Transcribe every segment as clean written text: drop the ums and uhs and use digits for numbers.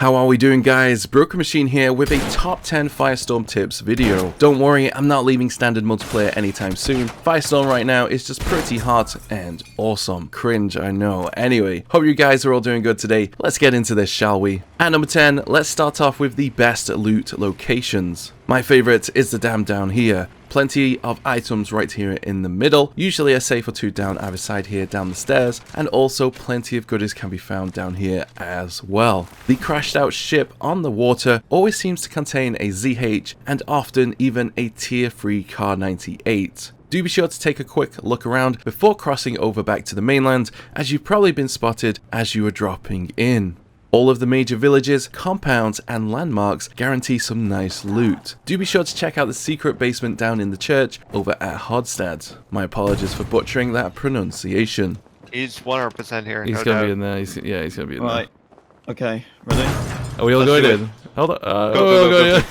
How are we doing, guys? BrokenMachine here with a top 10 Firestorm tips video. Don't worry, I'm not leaving standard multiplayer anytime soon. Firestorm right now is just pretty hot and awesome. Cringe, I know. Anyway, hope you guys are all doing good today. Let's get into this, shall we? At number 10, let's start off with the best loot locations. My favorite is the dam down here. Plenty of items right here in the middle, usually a safe or two down either side here down the stairs, and also plenty of goodies can be found down here as well. The crashed out ship on the water always seems to contain a ZH and often even a tier 3 Car 98. Do be sure to take a quick look around before crossing over back to the mainland, as you've probably been spotted as you are dropping in. All of the major villages, compounds, and landmarks guarantee some nice loot. Do be sure to check out the secret basement down in the church over at Hodstad. My apologies for butchering that pronunciation. He's 100% here. He's gonna be in there. He's gonna be in there. Right. Okay. Ready? Are we all going in? Hold on. Go.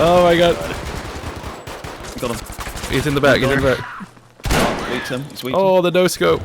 Oh my god. Got him. He's in the back. He's in the back. Oh, weak him. He's weak. Oh, the no scope.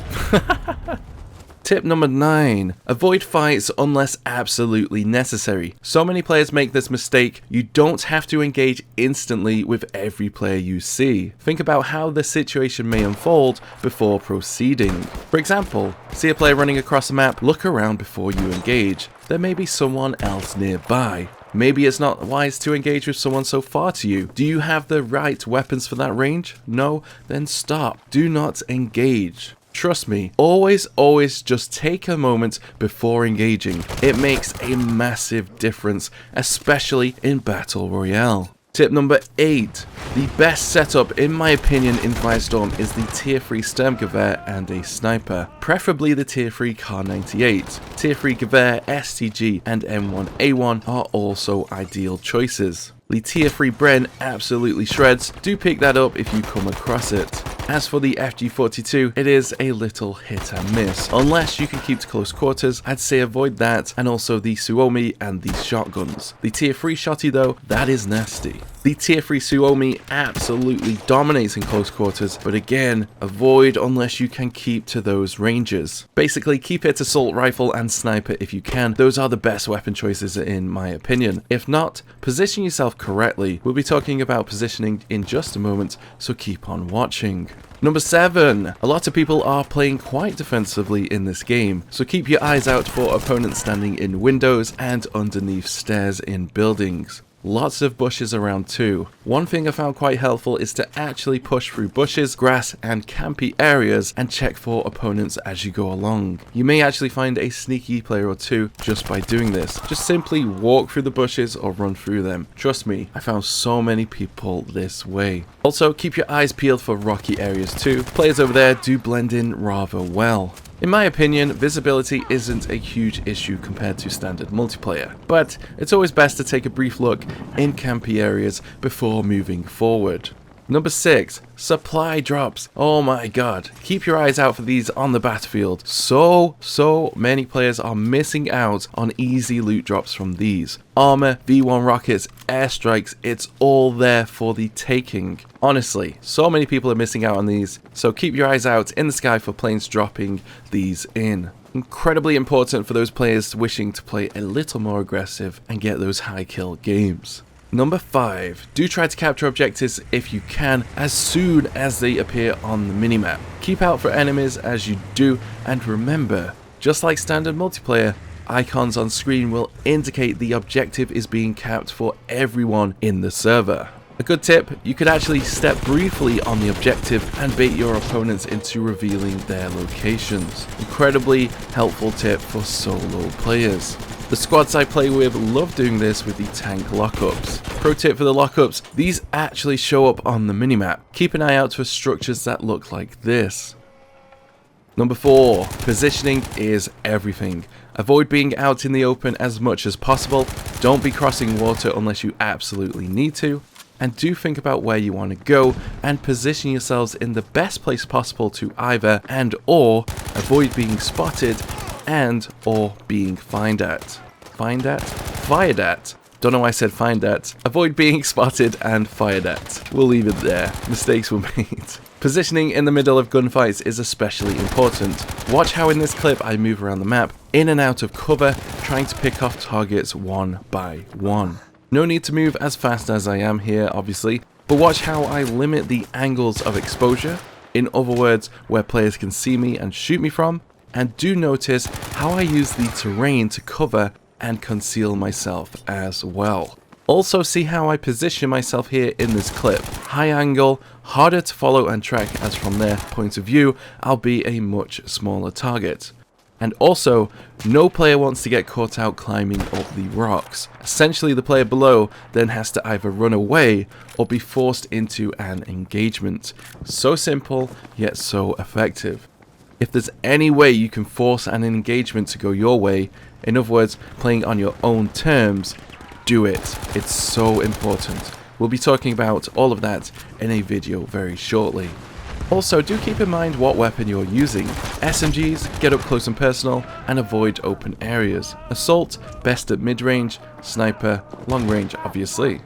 Tip number 9. Avoid fights unless absolutely necessary. So many players make this mistake. You don't have to engage instantly with every player you see. Think about how the situation may unfold before proceeding. For example, see a player running across the map, look around before you engage. There may be someone else nearby. Maybe it's not wise to engage with someone so far to you. Do you have the right weapons for that range? No? Then stop. Do not engage. Trust me, always just take a moment before engaging. It makes a massive difference, especially in Battle Royale. Tip number 8. The best setup, in my opinion, in Firestorm is the tier 3 Sturmgewehr and a sniper, preferably the tier 3 Car 98. Tier 3 Gewehr, STG, and M1A1 are also ideal choices. The tier 3 Bren absolutely shreds. Do pick that up if you come across it. As for the FG42, it is a little hit and miss. Unless you can keep to close quarters, I'd say avoid that, and also the Suomi and the shotguns. The tier 3 shotty though, that is nasty. The tier 3 Suomi absolutely dominates in close quarters, but again, avoid unless you can keep to those ranges. Basically, keep it assault rifle and sniper if you can. Those are the best weapon choices in my opinion. If not, position yourself correctly. We'll be talking about positioning in just a moment, so keep on watching. Number 7. A lot of people are playing quite defensively in this game, so keep your eyes out for opponents standing in windows and underneath stairs in buildings. Lots of bushes around too. One thing I found quite helpful is to actually push through bushes, grass, and campy areas and check for opponents as you go along. You may actually find a sneaky player or two just by doing this. Just simply walk through the bushes or run through them. Trust me, I found so many people this way. Also, keep your eyes peeled for rocky areas too. Players over there do blend in rather well. In my opinion, visibility isn't a huge issue compared to standard multiplayer, but it's always best to take a brief look in campy areas before moving forward. Number 6. Supply drops. Oh my god. Keep your eyes out for these on the battlefield. So many players are missing out on easy loot drops from these. Armor, V1 rockets, airstrikes, it's all there for the taking. Honestly, so many people are missing out on these, so keep your eyes out in the sky for planes dropping these in. Incredibly important for those players wishing to play a little more aggressive and get those high kill games. Number 5. Do try to capture objectives if you can as soon as they appear on the minimap. Keep out for enemies as you do, and remember, just like standard multiplayer, icons on screen will indicate the objective is being capped for everyone in the server. A good tip, you could actually step briefly on the objective and bait your opponents into revealing their locations. Incredibly helpful tip for solo players. The squads I play with love doing this with the tank lockups. Pro tip for the lockups, these actually show up on the minimap. Keep an eye out for structures that look like this. Number 4. Positioning is everything. Avoid being out in the open as much as possible. Don't be crossing water unless you absolutely need to. And do think about where you want to go and position yourselves in the best place possible to either and or avoid being spotted and or being fired at. Fired at. Don't know why I said find at. Avoid being spotted and fired at. We'll leave it there. Mistakes were made. Positioning in the middle of gunfights is especially important. Watch how in this clip I move around the map, in and out of cover, trying to pick off targets one by one. No need to move as fast as I am here, obviously, but watch how I limit the angles of exposure, in other words, where players can see me and shoot me from, and do notice how I use the terrain to cover and conceal myself as well. Also see how I position myself here in this clip. High angle, harder to follow and track, as from their point of view, I'll be a much smaller target. And also, no player wants to get caught out climbing up the rocks. Essentially, the player below then has to either run away or be forced into an engagement. So simple, yet so effective. If there's any way you can force an engagement to go your way, in other words, playing on your own terms, do it. It's so important. We'll be talking about all of that in a video very shortly. Also, do keep in mind what weapon you're using. SMGs, get up close and personal, and avoid open areas. Assault, best at mid-range. Sniper, long range, obviously.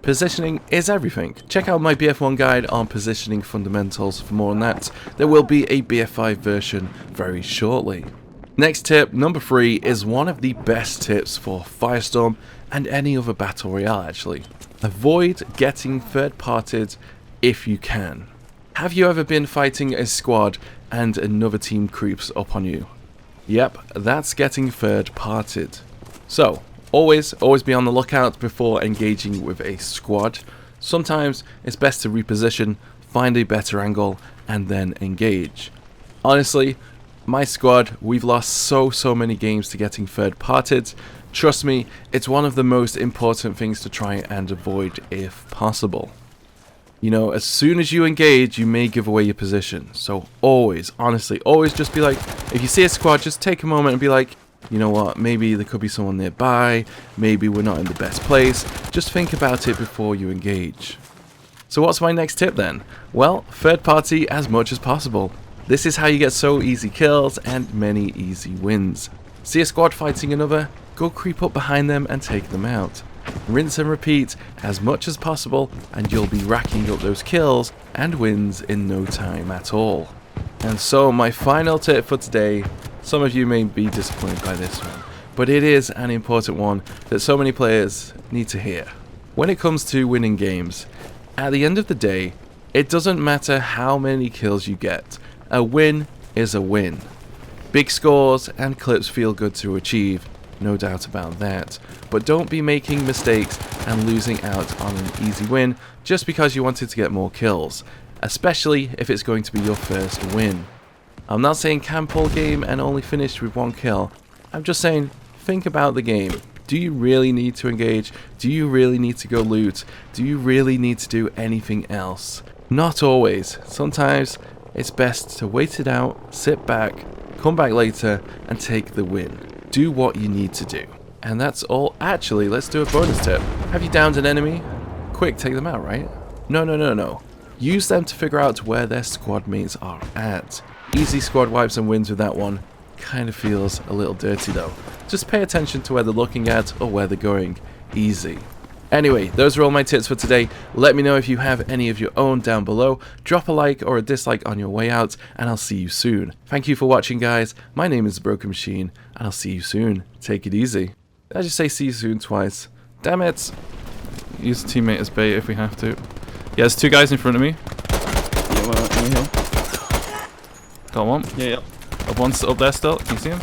Positioning is everything. Check out my BF1 guide on positioning fundamentals for more on that. There will be a BF5 version very shortly. Next tip, number 3, is one of the best tips for Firestorm and any other battle royale actually. Avoid getting third-partied if you can. Have you ever been fighting a squad and another team creeps up on you? Yep, that's getting third-partied. So, always be on the lookout before engaging with a squad. Sometimes it's best to reposition, find a better angle, and then engage. Honestly, my squad, we've lost so many games to getting third-partied. Trust me, it's one of the most important things to try and avoid if possible. You know, as soon as you engage, you may give away your position. So always, honestly, always just be like, if you see a squad, just take a moment and be like, you know what, maybe there could be someone nearby, maybe we're not in the best place. Just think about it before you engage. So what's my next tip then? Well, third party as much as possible. This is how you get so easy kills and many easy wins. See a squad fighting another? Go creep up behind them and take them out. Rinse and repeat as much as possible and you'll be racking up those kills and wins in no time at all. And so my final tip for today, some of you may be disappointed by this one, but it is an important one that so many players need to hear. When it comes to winning games, at the end of the day, it doesn't matter how many kills you get. A win is a win. Big scores and clips feel good to achieve, no doubt about that, but don't be making mistakes and losing out on an easy win just because you wanted to get more kills, especially if it's going to be your first win. I'm not saying camp all game and only finish with 1 kill, I'm just saying think about the game. Do you really need to engage? Do you really need to go loot? Do you really need to do anything else? Not always. Sometimes it's best to wait it out, sit back, come back later and take the win. Do what you need to do. And that's all. Actually, let's do a bonus tip. Have you downed an enemy? Quick, take them out, right? No. Use them to figure out where their squad mates are at. Easy squad wipes and wins with that one. Kind of feels a little dirty though. Just pay attention to where they're looking at or where they're going. Easy. Anyway, those are all my tips for today. Let me know if you have any of your own down below. Drop a like or a dislike on your way out, and I'll see you soon. Thank you for watching, guys. My name is TheBrokenMachine, and I'll see you soon. Take it easy. Did I just say see you soon twice? Damn it. Use a teammate as bait if we have to. Yeah, there's 2 guys in front of me. Yeah, well, in the hill. Got one. Yeah. One's up there still. Can you see him?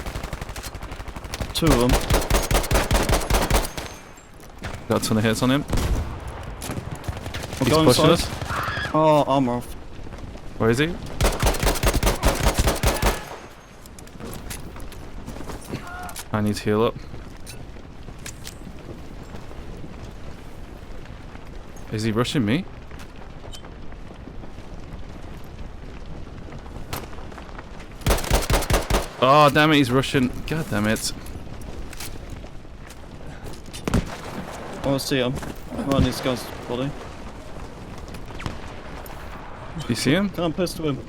2 of them. Got a ton of hits on him. We're He's going pushing inside. us. Oh, armor off. Where is he? I need to heal up. Is he rushing me? Oh, damn it, he's rushing. God damn it. Oh, I see him. Oh, and this guy's body. You see him? Can't pistol him.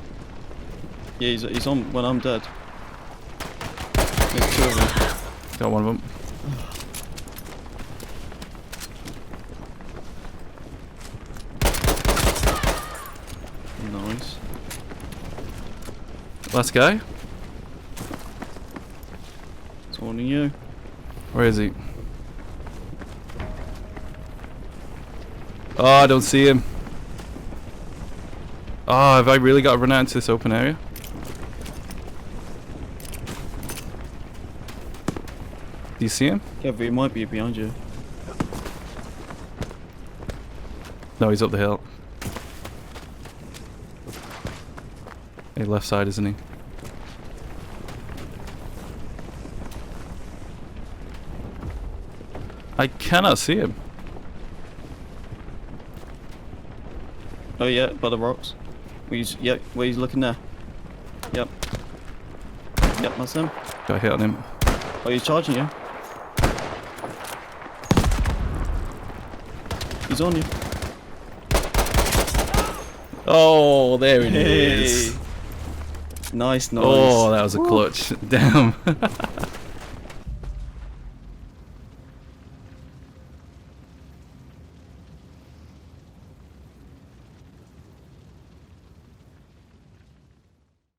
Yeah, he's on when I'm dead. There's 2 of them. Got one of them. Nice. Last guy? It's warning you. Where is he? Oh, I don't see him. Oh, have I really got to run out into this open area? Do you see him? Yeah, but he might be behind you. No, he's up the hill. Hey, left side, isn't he? I cannot see him. Oh yeah, by the rocks. Yep, where he's looking there. Yep. Yep, that's him. Got a hit on him. Oh, he's charging you. He's on you. Oh, there it is. Nice, nice. Oh, that was a clutch. Damn.